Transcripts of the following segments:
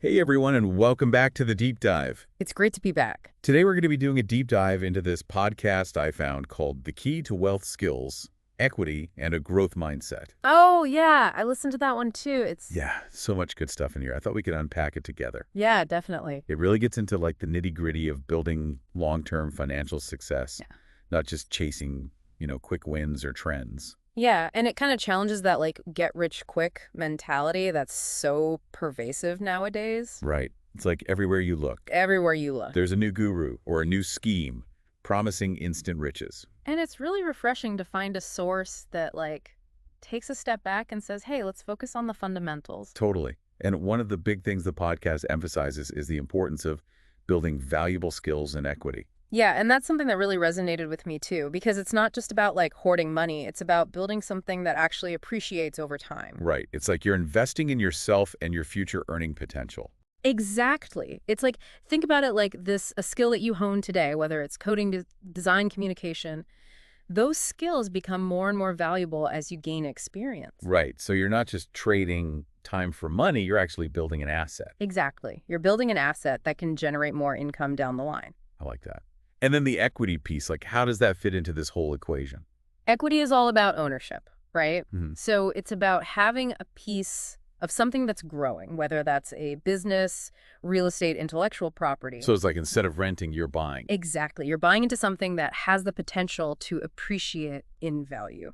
Hey everyone, and welcome back to the Deep Dive. It's great to be back. Today we're going to be doing a deep dive into this podcast I found called The Key to Wealth Skills, Equity, and a Growth Mindset. Oh, yeah. I listened to that one too. Yeah, so much good stuff in here. I thought we could unpack it together. Yeah, definitely. It really gets into like the nitty-gritty of building long-term financial success, not just chasing, quick wins or trends. Yeah, and it kind of challenges that get rich quick mentality that's so pervasive nowadays. Right. It's like everywhere you look, Everywhere you look. there's a new guru or a new scheme promising instant riches. And it's really refreshing to find a source that takes a step back and says, "Hey, let's focus on the fundamentals." Totally. And one of the big things the podcast emphasizes is the importance of building valuable skills and equity. Yeah, and that's something that really resonated with me too, because it's not just about hoarding money. It's about building something that actually appreciates over time. Right. It's like you're investing in yourself and your future earning potential. Exactly. It's think about it like this, a skill that you hone today, whether it's coding, design, communication, those skills become more and more valuable as you gain experience. Right. So you're not just trading time for money, you're actually building an asset. Exactly. You're building an asset that can generate more income down the line. I like that. And then the equity piece, like how does that fit into this whole equation? Equity is all about ownership, right? Mhm. So it's about having a piece of something that's growing, whether that's a business, real estate, intellectual property. So it's like instead of renting, you're buying. Exactly. You're buying into something that has the potential to appreciate in value.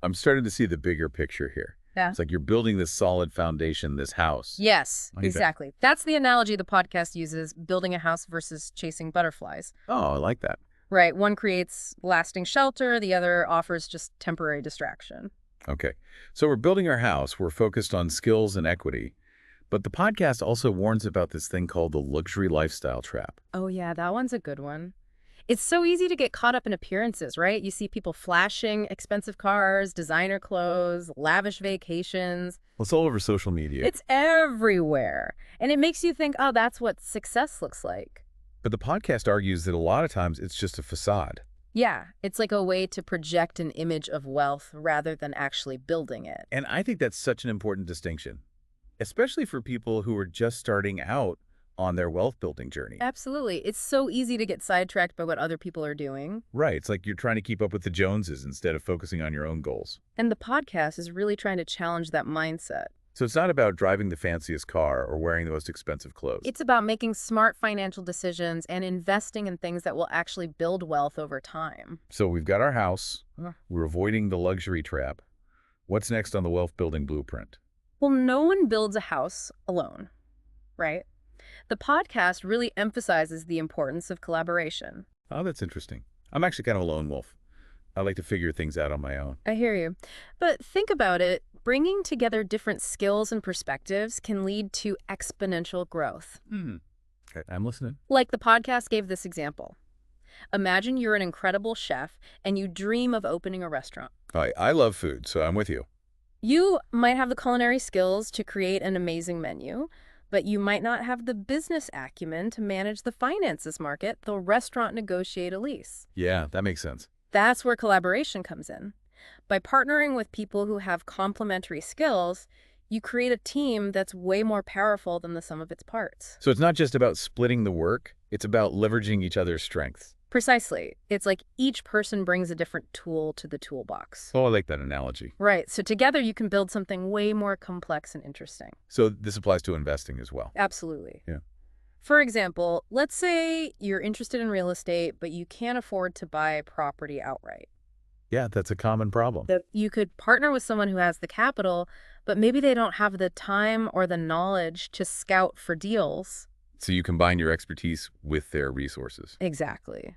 I'm starting to see the bigger picture here. Yeah. It's like you're building this solid foundation, this house. Yes, I like that. exactly. That's the analogy the podcast uses, building a house versus chasing butterflies. Oh, I like that. Right. One creates lasting shelter, the other offers just temporary distraction. Okay. So we're building our house. We're focused on skills and equity. But the podcast also warns about this thing called the luxury lifestyle trap. Oh, yeah, that one's a good one. It's so easy to get caught up in appearances, right? You see people flashing expensive cars, designer clothes, lavish vacations. Well, it's all over social media. It's everywhere. And it makes you think, oh, that's what success looks like. But the podcast argues that a lot of times it's just a facade. Yeah, it's like a way to project an image of wealth rather than actually building it. And I think that's such an important distinction, especially for people who are just starting out on their wealth building journey. Absolutely. It's so easy to get sidetracked by what other people are doing. Right. It's like you're trying to keep up with the Joneses instead of focusing on your own goals. And the podcast is really trying to challenge that mindset. So it's not about driving the fanciest car or wearing the most expensive clothes. It's about making smart financial decisions and investing in things that will actually build wealth over time. So we've got our house. We're avoiding the luxury trap. What's next on the wealth building blueprint? Well, no one builds a house alone, right? The podcast really emphasizes the importance of collaboration. Oh, that's interesting. I'm actually kind of a lone wolf. I like to figure things out on my own. I hear you. But think about it. Bringing together different skills and perspectives can lead to exponential growth. Okay, I'm listening. Like the podcast gave this example. Imagine you're an incredible chef and you dream of opening a restaurant. I love food, so I'm with you. You might have the culinary skills to create an amazing menu, but you might not have the business acumen to manage the finances market, the restaurant negotiate a lease. Yeah, that makes sense. That's where collaboration comes in. By partnering with people who have complementary skills, you create a team that's way more powerful than the sum of its parts. So it's not just about splitting the work, it's about leveraging each other's strengths. Precisely. It's like each person brings a different tool to the toolbox. Oh, I like that analogy. Right. So together you can build something way more complex and interesting. So this applies to investing as well. Absolutely. Yeah. For example, let's say you're interested in real estate, but you can't afford to buy property outright. Yeah, that's a common problem. You could partner with someone who has the capital, but maybe they don't have the time or the knowledge to scout for deals. So you combine your expertise with their resources. Exactly.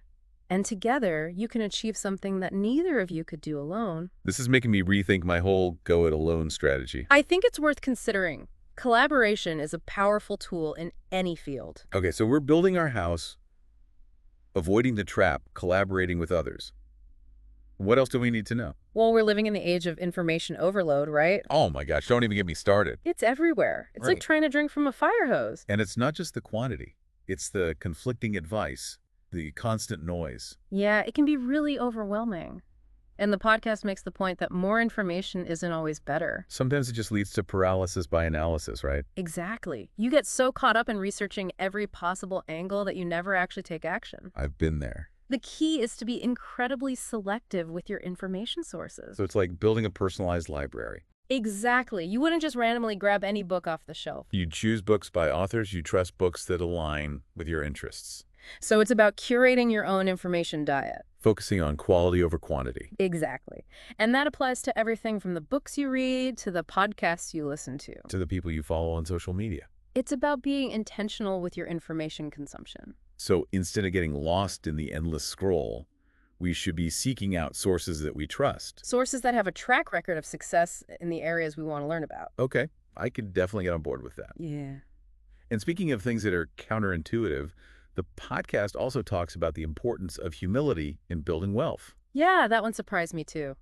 And together, you can achieve something that neither of you could do alone. This is making me rethink my whole go-it-alone strategy. I think it's worth considering. Collaboration is a powerful tool in any field. Okay, so we're building our house, avoiding the trap, collaborating with others. What else do we need to know? Well, we're living in the age of information overload, right? Oh my gosh, don't even get me started. It's everywhere. It's like Right. trying to drink from a fire hose. And it's not just the quantity. It's the conflicting advice, the constant noise. Yeah, it can be really overwhelming. And the podcast makes the point that more information isn't always better. Sometimes it just leads to paralysis by analysis, right? Exactly. You get so caught up in researching every possible angle that you never actually take action. I've been there. The key is to be incredibly selective with your information sources. So it's like building a personalized library. Exactly. You wouldn't just randomly grab any book off the shelf. You choose books by authors, you trust books that align with your interests. So it's about curating your own information diet. Focusing on quality over quantity. Exactly. And that applies to everything from the books you read to the podcasts you listen to. To the people you follow on social media. It's about being intentional with your information consumption. So instead of getting lost in the endless scroll, we should be seeking out sources that we trust. Sources that have a track record of success in the areas we want to learn about. Okay, I could definitely get on board with that. Yeah. And speaking of things that are counterintuitive, the podcast also talks about the importance of humility in building wealth. Yeah, that one surprised me too.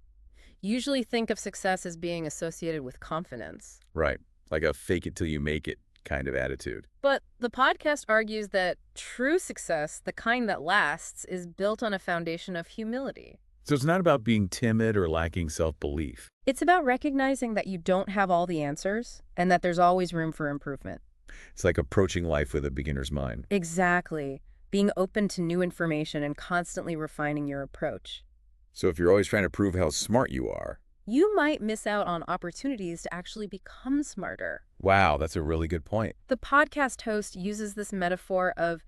Usually think of success as being associated with confidence. Right, like a fake it till you make it kind of attitude. But the podcast argues that true success, the kind that lasts, is built on a foundation of humility. So it's not about being timid or lacking self-belief. It's about recognizing that you don't have all the answers and that there's always room for improvement. It's like approaching life with a beginner's mind. Exactly. Being open to new information and constantly refining your approach. So if you're always trying to prove how smart you are, You might miss out on opportunities to actually become smarter. wow, that's a really good point. The podcast host uses this metaphor of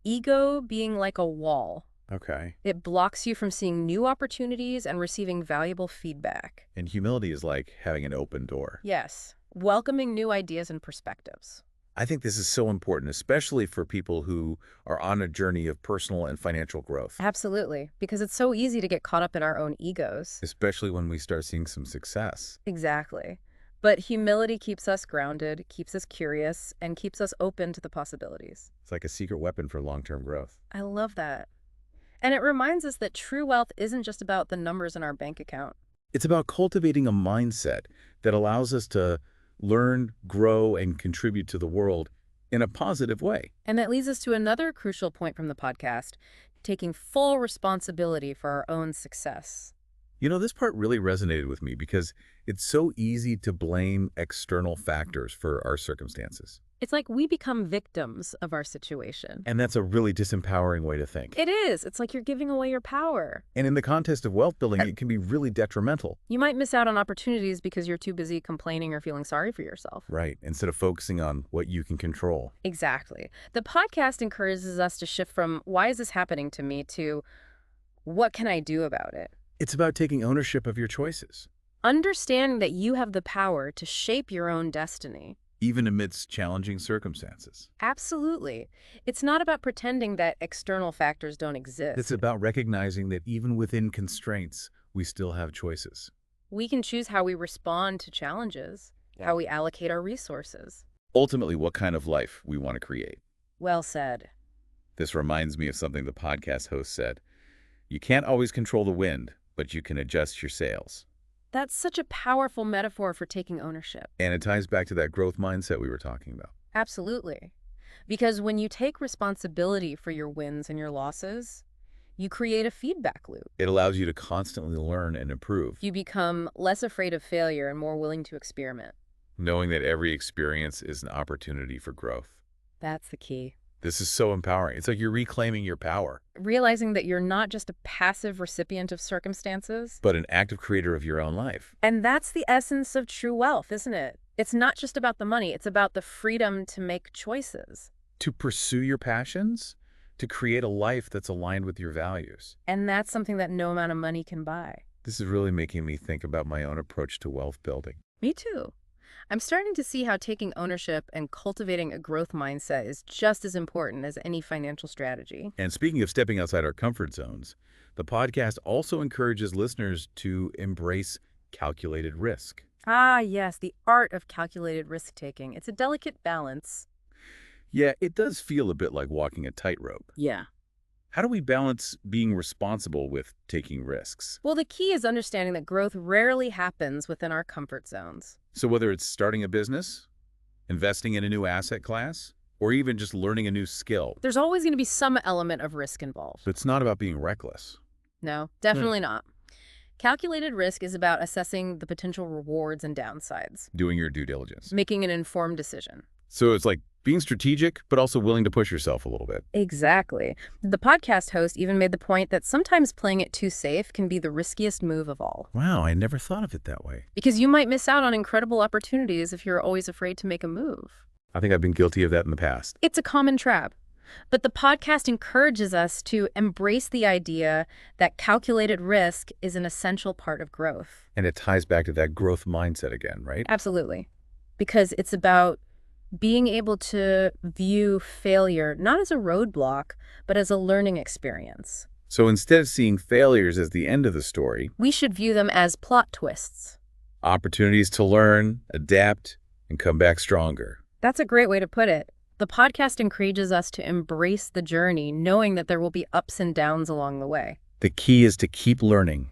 ego being like a wall. Okay. It blocks you from seeing new opportunities and receiving valuable feedback. And humility is like having an open door. Yes, welcoming new ideas and perspectives. I think this is so important, especially for people who are on a journey of personal and financial growth, Absolutely, because it's so easy to get caught up in our own egos. especially when we start seeing some success. Exactly. But humility keeps us grounded, keeps us curious, and keeps us open to the possibilities. It's like a secret weapon for long-term growth. I love that. And it reminds us that true wealth isn't just about the numbers in our bank account. It's about cultivating a mindset that allows us to learn, grow, and contribute to the world in a positive way. And that leads us to another crucial point from the podcast, taking full responsibility for our own success. You know, this part really resonated with me because it's so easy to blame external factors for our circumstances. It's like we become victims of our situation. And that's a really disempowering way to think. It is. It's like you're giving away your power. And in the context of wealth building, it can be really detrimental. You might miss out on opportunities because you're too busy complaining or feeling sorry for yourself. Right, instead of focusing on what you can control. Exactly. The podcast encourages us to shift from, why is this happening to me, to, what can I do about it? It's about taking ownership of your choices, Understanding that you have the power to shape your own destiny. even amidst challenging circumstances. Absolutely. It's not about pretending that external factors don't exist. It's about recognizing that even within constraints, we still have choices. We can choose how we respond to challenges, how we allocate our resources. Ultimately, what kind of life we want to create. Well said. This reminds me of something the podcast host said. You can't always control the wind, but you can adjust your sails. That's such a powerful metaphor for taking ownership. And it ties back to that growth mindset we were talking about. Absolutely. Because when you take responsibility for your wins and your losses, you create a feedback loop. It allows you to constantly learn and improve, You become less afraid of failure and more willing to experiment. knowing that every experience is an opportunity for growth. That's the key. This is so empowering. It's like you're reclaiming your power, Realizing that you're not just a passive recipient of circumstances. but an active creator of your own life. And that's the essence of true wealth, isn't it? It's not just about the money. It's about the freedom to make choices. To pursue your passions, to create a life that's aligned with your values. And that's something that no amount of money can buy. This is really making me think about my own approach to wealth building. Me too. I'm starting to see how taking ownership and cultivating a growth mindset is just as important as any financial strategy. And speaking of stepping outside our comfort zones, the podcast also encourages listeners to embrace calculated risk. Ah, yes, the art of calculated risk-taking. It's a delicate balance. Yeah, it does feel a bit like walking a tightrope. Yeah. How do we balance being responsible with taking risks? Well, the key is understanding that growth rarely happens within our comfort zones. So whether it's starting a business, investing in a new asset class, or even just learning a new skill, There's always going to be some element of risk involved. it's not about being reckless. No, definitely not. Calculated risk is about assessing the potential rewards and downsides, Doing your due diligence. making an informed decision. So it's like being strategic, but also willing to push yourself a little bit. Exactly. The podcast host even made the point that sometimes playing it too safe can be the riskiest move of all. Wow, I never thought of it that way. Because you might miss out on incredible opportunities if you're always afraid to make a move. I think I've been guilty of that in the past. It's a common trap. But the podcast encourages us to embrace the idea that calculated risk is an essential part of growth. And it ties back to that growth mindset again, right? Absolutely. Because it's about being able to view failure not as a roadblock, but as a learning experience. So instead of seeing failures as the end of the story, We should view them as plot twists. opportunities to learn, adapt, and come back stronger. That's a great way to put it. The podcast encourages us to embrace the journey, knowing that there will be ups and downs along the way. The key is to keep learning,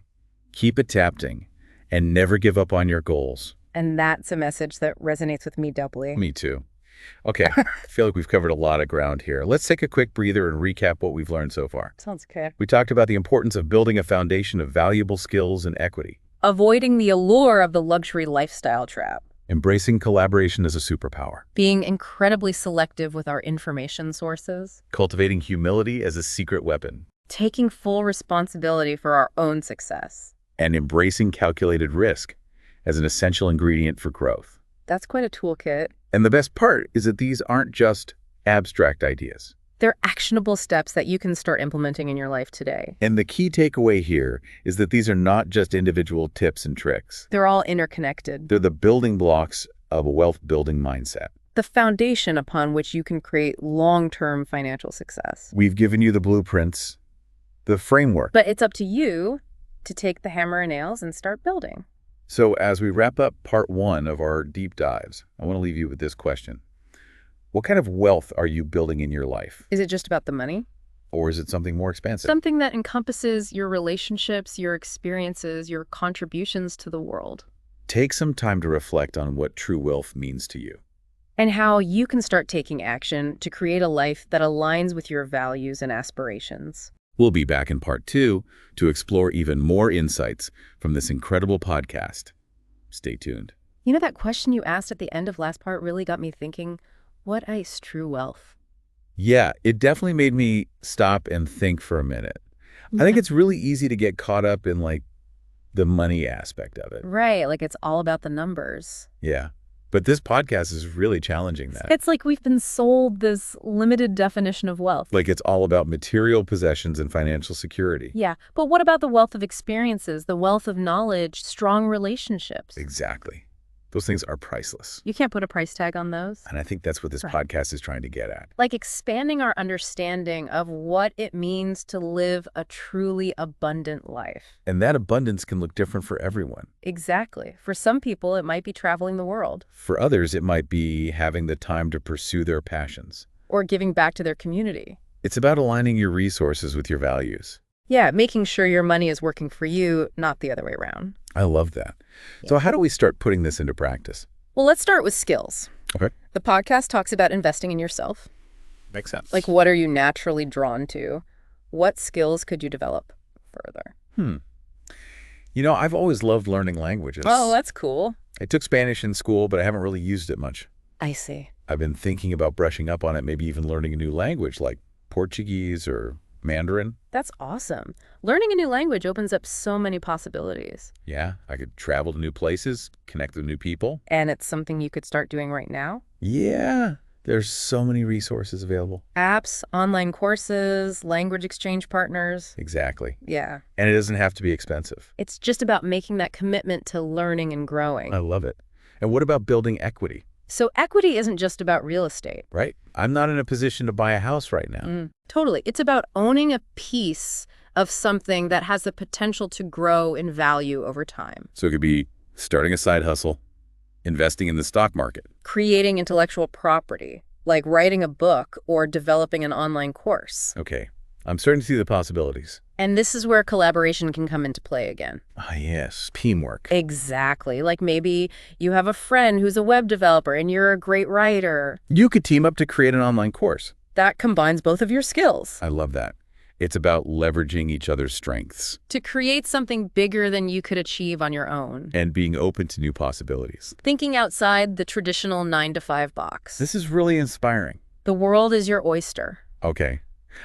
keep adapting, and never give up on your goals. And that's a message that resonates with me doubly. Me too. Okay, I feel like we've covered a lot of ground here. Let's take a quick breather and recap what we've learned so far. Sounds good. We talked about the importance of building a foundation of valuable skills and equity, Avoiding the allure of the luxury lifestyle trap. embracing collaboration as a superpower, Being incredibly selective with our information sources. cultivating humility as a secret weapon, Taking full responsibility for our own success. and embracing calculated risk as an essential ingredient for growth. That's quite a toolkit. And the best part is that these aren't just abstract ideas. They're actionable steps that you can start implementing in your life today. And the key takeaway here is that these are not just individual tips and tricks. They're all interconnected. They're the building blocks of a wealth-building mindset. The foundation upon which you can create long-term financial success. We've given you the blueprints, the framework. But it's up to you to take the hammer and nails and start building. So as we wrap up part 1 of our deep dives, I want to leave you with this question. What kind of wealth are you building in your life? Is it just about the money? Or is it something more expansive? Something that encompasses your relationships, your experiences, your contributions to the world. Take some time to reflect on what true wealth means to you. And how you can start taking action to create a life that aligns with your values and aspirations. We'll be back in part 2 to explore even more insights from this incredible podcast. Stay tuned. You know, that question you asked at the end of last part really got me thinking, what is true wealth? Yeah, it definitely made me stop and think for a minute. I think it's really easy to get caught up in like the money aspect of it. Right, like it's all about the numbers. Yeah. But this podcast is really challenging that. It's like we've been sold this limited definition of wealth. Like it's all about material possessions and financial security. Yeah, but what about the wealth of experiences, the wealth of knowledge, strong relationships? Exactly. Those things are priceless. You can't put a price tag on those. And I think that's what this Right. podcast is trying to get at. Like expanding our understanding of what it means to live a truly abundant life. And that abundance can look different for everyone. Exactly. For some people, it might be traveling the world For others, it might be having the time to pursue their passions. or giving back to their community. It's about aligning your resources with your values. Yeah, making sure your money is working for you, not the other way around. I love that. So how do we start putting this into practice? Well, let's start with skills. Okay. The podcast talks about investing in yourself. Makes sense. Like, what are you naturally drawn to? What skills could you develop further? You know, I've always loved learning languages. Oh, that's cool. I took Spanish in school, but I haven't really used it much. I see. I've been thinking about brushing up on it, maybe even learning a new language like Portuguese or Mandarin. That's awesome. Learning a new language opens up so many possibilities. Yeah, I could travel to new places, connect with new people. And it's something you could start doing right now. Yeah, there's so many resources available. Apps, online courses, language exchange partners. Exactly. Yeah. And it doesn't have to be expensive. It's just about making that commitment to learning and growing. I love it. And what about building equity, So equity isn't just about real estate. right? I'm not in a position to buy a house right now. Totally. It's about owning a piece of something that has the potential to grow in value over time. So it could be starting a side hustle, investing in the stock market. Creating intellectual property, like writing a book or developing an online course. Okay, I'm starting to see the possibilities. And this is where collaboration can come into play again. Ah, yes, teamwork. Exactly. Like maybe you have a friend who's a web developer and you're a great writer. You could team up to create an online course. That combines both of your skills. I love that. It's about leveraging each other's strengths To create something bigger than you could achieve on your own. and being open to new possibilities. Thinking outside the traditional 9-to-5 box. This is really inspiring. The world is your oyster. Okay,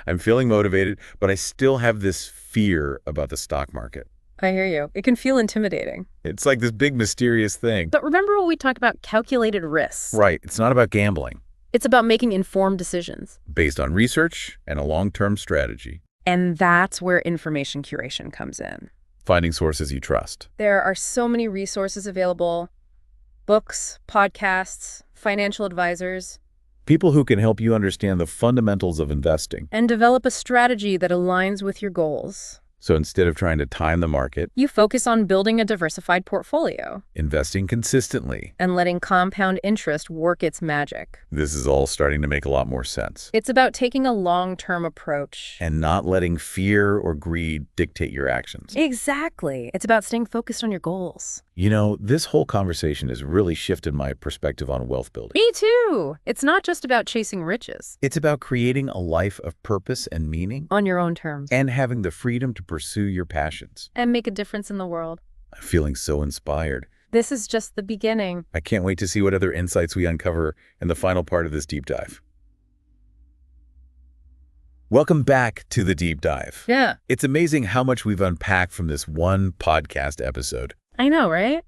I'm feeling motivated, but I still have this fear about the stock market. I hear you. It can feel intimidating. It's like this big mysterious thing. But remember what we talked about, calculated risks. Right, it's not about gambling. It's about making informed decisions. Based on research and a long-term strategy. And that's where information curation comes in. Finding sources you trust. There are so many resources available. Books, podcasts, financial advisors. People who can help you understand the fundamentals of investing. And develop a strategy that aligns with your goals. So instead of trying to time the market, You focus on building a diversified portfolio investing consistently. and letting compound interest work its magic. This is all starting to make a lot more sense. It's about taking a long-term approach. And not letting fear or greed dictate your actions. Exactly. It's about staying focused on your goals. You know, this whole conversation has really shifted my perspective on wealth building. Me too. It's not just about chasing riches. It's about creating a life of purpose and meaning On your own terms. and having the freedom to pursue your passions. And make a difference in the world. I'm feeling so inspired. This is just the beginning. I can't wait to see what other insights we uncover in the final part of this deep dive. Welcome back to the deep dive. Yeah. It's amazing how much we've unpacked from this one podcast episode. I know, right?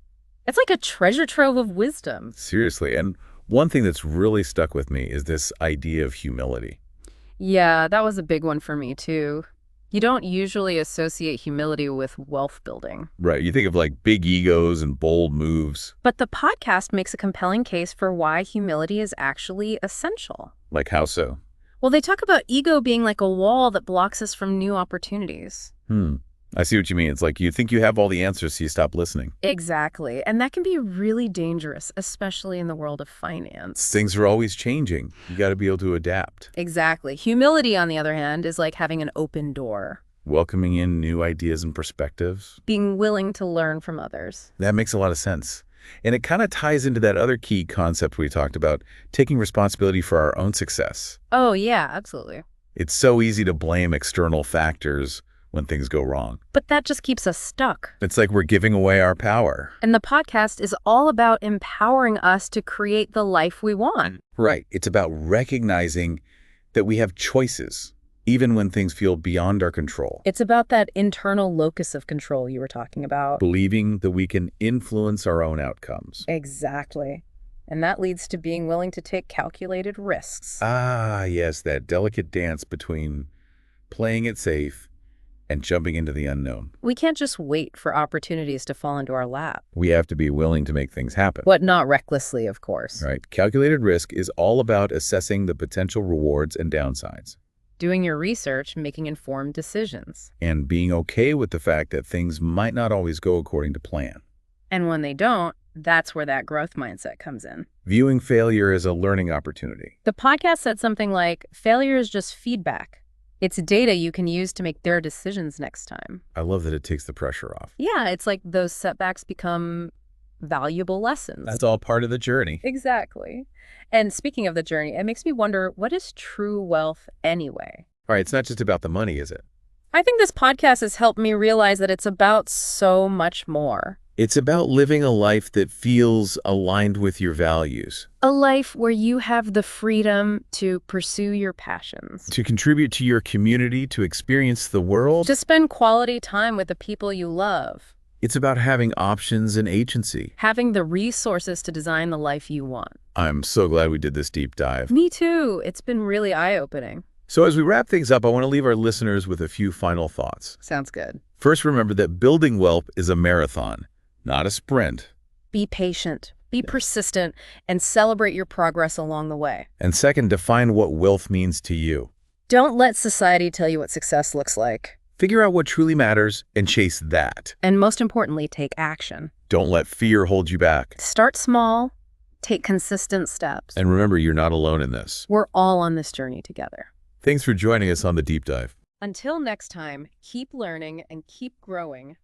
It's like a treasure trove of wisdom. Seriously. And one thing that's really stuck with me is this idea of humility. Yeah, that was a big one for me too. You don't usually associate humility with wealth building. Right. You think of like big egos and bold moves. But the podcast makes a compelling case for why humility is actually essential. Like how so? Well, they talk about ego being like a wall that blocks us from new opportunities. I see what you mean. It's like you think you have all the answers, so you stop listening. Exactly. And that can be really dangerous, especially in the world of finance. Things are always changing. You got to be able to adapt. Exactly. Humility, on the other hand, is like having an open door. Welcoming in new ideas and perspectives. Being willing to learn from others. That makes a lot of sense. And it kind of ties into that other key concept we talked about, taking responsibility for our own success. Oh, yeah, absolutely. It's so easy to blame external factors when things go wrong. But that just keeps us stuck. It's like we're giving away our power. And the podcast is all about empowering us to create the life we want. Right. It's about recognizing that we have choices, even when things feel beyond our control. It's about that internal locus of control you were talking about. Believing that we can influence our own outcomes. Exactly. And that leads to being willing to take calculated risks. Ah, yes, that delicate dance between playing it safe and jumping into the unknown. We can't just wait for opportunities to fall into our lap. We have to be willing to make things happen. But not recklessly, of course. Right. Calculated risk is all about assessing the potential rewards and downsides. Doing your research, making informed decisions. And being okay with the fact that things might not always go according to plan. And when they don't, that's where that growth mindset comes in. Viewing failure as a learning opportunity. The podcast said something like, failure is just feedback. It's data you can use to make better decisions next time. I love that it takes the pressure off. Yeah, it's like those setbacks become valuable lessons. That's all part of the journey. Exactly. And speaking of the journey, it makes me wonder, what is true wealth anyway? All right, it's not just about the money, is it? I think this podcast has helped me realize that it's about so much more. It's about living a life that feels aligned with your values. A life where you have the freedom to pursue your passions. To contribute to your community, to experience the world. To spend quality time with the people you love. It's about having options and agency. Having the resources to design the life you want. I'm so glad we did this deep dive. Me too. It's been really eye-opening. So as we wrap things up, I want to leave our listeners with a few final thoughts. Sounds good. First, remember that building wealth is a marathon, not a sprint. Be patient, be persistent, and celebrate your progress along the way. And second, define what wealth means to you. Don't let society tell you what success looks like. Figure out what truly matters and chase that. And most importantly, take action. Don't let fear hold you back. Start small, take consistent steps. And remember, you're not alone in this. We're all on this journey together. Thanks for joining us on The Deep Dive. Until next time, keep learning and keep growing.